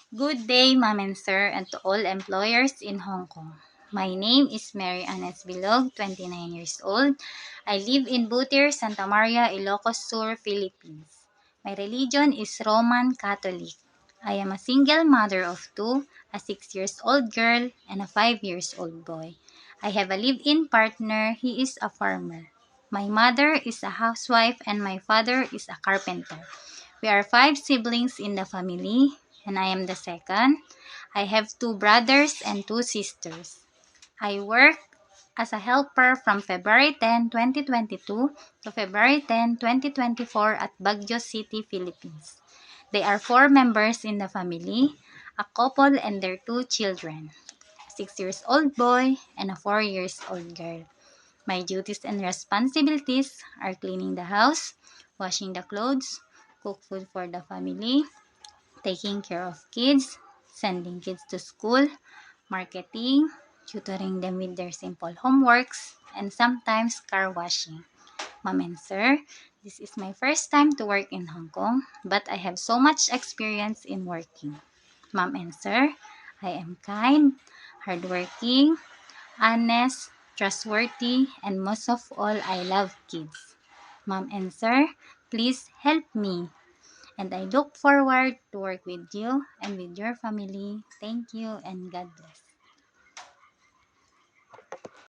Good day, Ma'am and Sir, and to all employers in Hong Kong. My name is Mary Anes Bilog, 29 years old. I live in Butir, Santa Maria, Ilocos Sur, Philippines. My religion is Roman Catholic. I am a single mother of two, a 6 years old girl, and a 5 years old boy. I have a live-in partner. He is a farmer. My mother is a housewife and my father is a carpenter. We are 5 siblings in the family, and I am the second. I have 2 brothers and 2 sisters. I work as a helper from February 10, 2022 to February 10, 2024 at Baguio City, Philippines. They are 4 members in the family, a couple and their 2 children, a 6 years old boy and a 4 years old girl. My duties and responsibilities are cleaning the house, washing the clothes, cook food for the family, taking care of kids, sending kids to school, marketing, tutoring them with their simple homeworks, and sometimes car washing. Mom and Sir, this is my first time to work in Hong Kong, but I have so much experience in working. Mom and Sir, I am kind, hardworking, honest, trustworthy, and most of all, I love kids. Mom and Sir, please help me. And I look forward to work with you and with your family. Thank you and God bless.